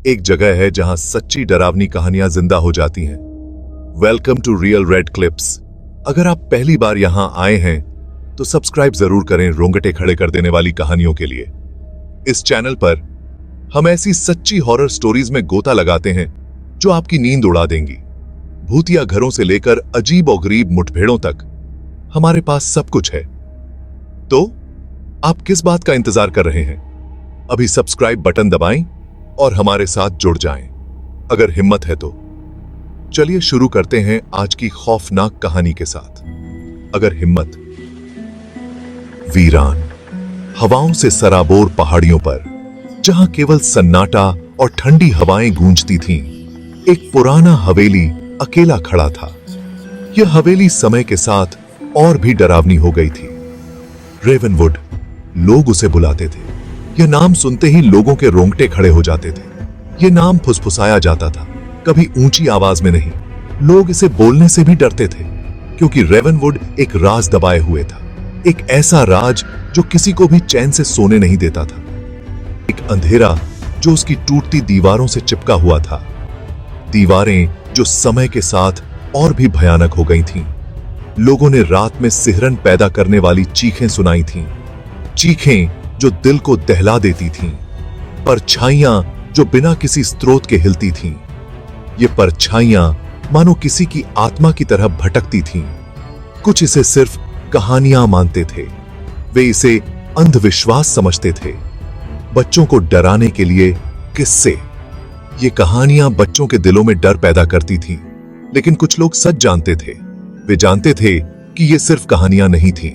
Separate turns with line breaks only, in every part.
एक जगह है जहां सच्ची डरावनी कहानियां जिंदा हो जाती हैं। Welcome to real red clips. अगर आप पहली बार यहां आए हैं तो सब्सक्राइब जरूर करें रोंगटे खड़े कर देने वाली कहानियों के लिए। इस चैनल पर हम ऐसी सच्ची हॉरर स्टोरीज में गोता लगाते हैं जो आपकी नींद उड़ा देंगी। भूतिया घरों से लेकर अजीब और गरीब मुठभेड़ों तक हमारे पास सब कुछ है। तो आप किस बात का इंतजार कर रहे हैं? अभी सब्सक्राइब बटन दबाएं और हमारे साथ जुड़ जाएं, अगर हिम्मत है तो। चलिए शुरू करते हैं आज की खौफनाक कहानी के साथ, अगर हिम्मत। वीरान हवाओं से सराबोर पहाड़ियों पर, जहां केवल सन्नाटा और ठंडी हवाएं गूंजती थीं, एक पुराना हवेली अकेला खड़ा था। यह हवेली समय के साथ और भी डरावनी हो गई थी। रेवनवुड लोग उसे बुलाते थे। यह नाम सुनते ही लोगों के रोंगटे खड़े हो जाते थे। यह नाम फुसफुसाया जाता था, कभी ऊंची आवाज में नहीं। लोग इसे बोलने से भी डरते थे, क्योंकि रेवनवुड एक राज दबाए हुए था। एक ऐसा राज जो किसी को भी चैन से सोने नहीं देता था। एक अंधेरा जो उसकी टूटती दीवारों से चिपका हुआ था। दीवारें जो समय के साथ और भी भयानक हो गई थीं। लोगों ने रात में सिहरन पैदा करने वाली चीखें सुनाई थीं, चीखें जो दिल को दहला देती थीं, परछाइयां जो बिना किसी स्रोत के हिलती थीं। ये परछाइयां मानो किसी की आत्मा की तरह भटकती थीं। कुछ इसे सिर्फ कहानियां मानते थे, वे इसे अंधविश्वास समझते थे। बच्चों को डराने के लिए किस्से। ये कहानियां बच्चों के दिलों में डर पैदा करती थीं, लेकिन कुछ लोग सच जानते थे। वे जानते थे कि ये सिर्फ कहानियां नहीं थीं।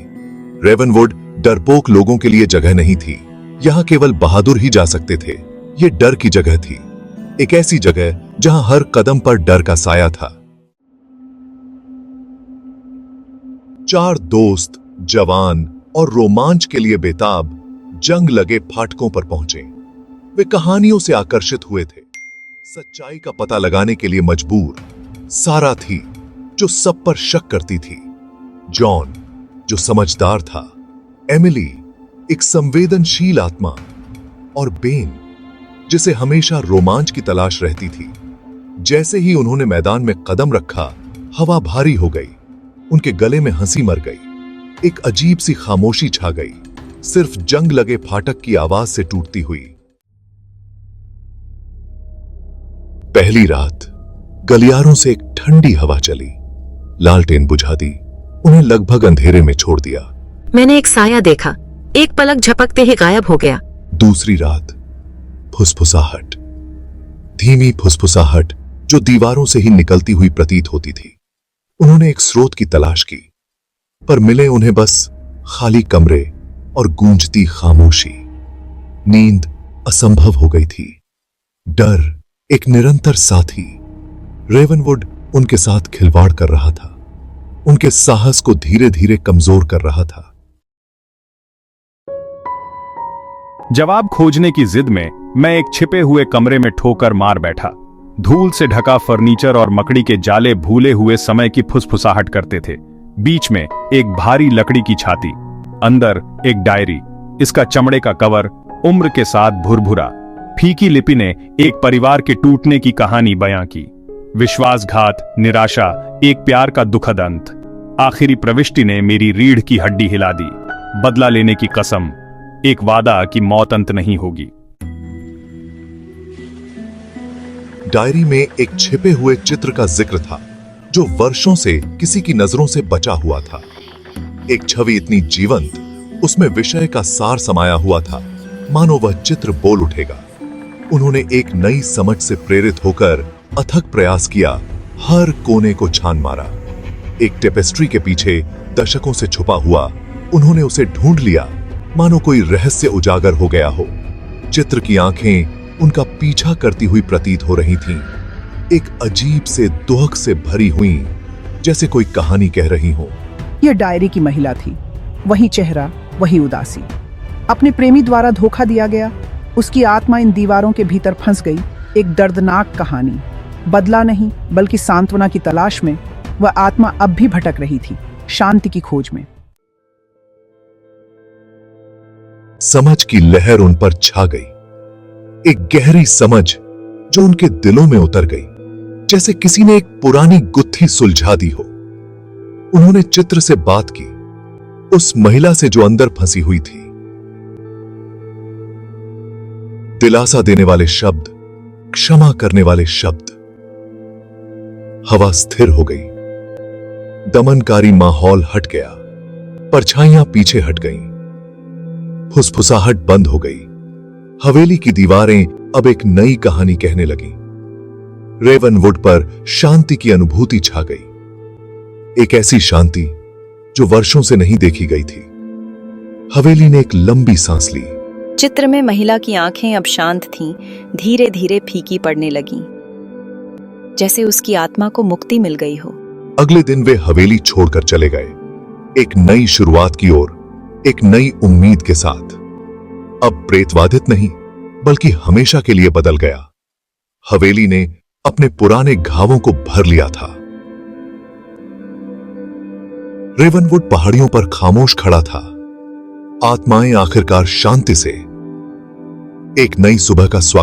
रेवनवुड डरपोक लोगों के लिए जगह नहीं थी। यहां केवल बहादुर ही जा सकते थे। ये डर की जगह थी, एक ऐसी जगह जहां हर कदम पर डर का साया था। चार दोस्त जवान और रोमांच के लिए बेताब जंग लगे फाटकों पर पहुंचे। वे कहानियों से आकर्षित हुए थे, सच्चाई का पता लगाने के लिए मजबूर। सारा थी जो सब पर शक करती थी, जॉन जो समझदार था, एमिली एक संवेदनशील आत्मा, और बेन जिसे हमेशा रोमांच की तलाश रहती थी। जैसे ही उन्होंने मैदान में कदम रखा, हवा भारी हो गई। उनके गले में हंसी मर गई। एक अजीब सी खामोशी छा गई, सिर्फ जंग लगे फाटक की आवाज से टूटती हुई। पहली रात गलियारों से एक ठंडी हवा चली, लालटेन बुझा दी, उन्हें लगभग अंधेरे में छोड़ दिया।
मैंने एक साया देखा, एक पलक झपकते ही गायब हो गया।
दूसरी रात फुसफुसाहट, धीमी फुसफुसाहट जो दीवारों से ही निकलती हुई प्रतीत होती थी। उन्होंने एक स्रोत की तलाश की, पर मिले उन्हें बस खाली कमरे और गूंजती खामोशी। नींद असंभव हो गई थी। डर एक निरंतर साथी। रेवनवुड उनके साथ खिलवाड़ कर रहा था, उनके साहस को धीरे धीरे कमजोर कर रहा था।
जवाब खोजने की जिद में मैं एक छिपे हुए कमरे में ठोकर मार बैठा। धूल से ढका फर्नीचर और मकड़ी के जाले भूले हुए समय की फुसफुसाहट करते थे। बीच में एक भारी लकड़ी की छाती, अंदर एक डायरी। इसका चमड़े का कवर उम्र के साथ भुरभुरा। फीकी लिपि ने एक परिवार के टूटने की कहानी बयां की। विश्वासघात, निराशा, एक प्यार का दुखद अंत। आखिरी प्रविष्टि ने मेरी रीढ़ की हड्डी हिला दी। बदला लेने की कसम, एक वादा कि मौत अंत नहीं होगी।
डायरी में एक छिपे हुए चित्र का जिक्र था, जो वर्षों से किसी की नजरों से बचा हुआ था। एक छवि इतनी जीवंत, उसमें विषय का सार समाया हुआ था, मानो वह चित्र बोल उठेगा। उन्होंने एक नई समझ से प्रेरित होकर अथक प्रयास किया, हर कोने को छान मारा। एक टेपेस्ट्री के पीछे दशकों से छुपा हुआ, उन्होंने उसे ढूंढ लिया, मानो कोई रहस्य उजागर हो गया हो। चित्र की आंखें उनका पीछा करती हुई प्रतीत हो रही थीं, एक अजीब से दुख से भरी हुई, जैसे कोई कहानी कह रही हो।
यह डायरी की महिला थी, वही चेहरा, वही उदासी। अपने प्रेमी द्वारा धोखा दिया गया, उसकी आत्मा इन दीवारों के भीतर फंस गई। एक दर्दनाक कहानी, बदला नहीं बल्कि सांत्वना की तलाश में वह आत्मा अब भी भटक रही थी, शांति की खोज में।
समझ की लहर उन पर छा गई, एक गहरी समझ जो उनके दिलों में उतर गई, जैसे किसी ने एक पुरानी गुत्थी सुलझा दी हो। उन्होंने चित्र से बात की, उस महिला से जो अंदर फंसी हुई थी। दिलासा देने वाले शब्द, क्षमा करने वाले शब्द। हवा स्थिर हो गई, दमनकारी माहौल हट गया, परछाइयां पीछे हट गईं, फुसफुसाहट बंद हो गई। हवेली की दीवारें अब एक नई कहानी कहने लगी। रेवनवुड पर शांति की अनुभूति छा गई, एक ऐसी शांति जो वर्षों से नहीं देखी गई थी। हवेली ने एक लंबी सांस ली।
चित्र में महिला की आंखें अब शांत थीं, धीरे धीरे फीकी पड़ने लगीं, जैसे उसकी आत्मा को मुक्ति मिल गई हो।
अगले दिन वे हवेली छोड़कर चले गए, एक नई शुरुआत की ओर, एक नई उम्मीद के साथ। अब प्रेतवादित नहीं, बल्कि हमेशा के लिए बदल गया। हवेली ने अपने पुराने घावों को भर लिया था। रेवनवुड पहाड़ियों पर खामोश खड़ा था, आत्माएं आखिरकार शांति से एक नई सुबह का स्वागत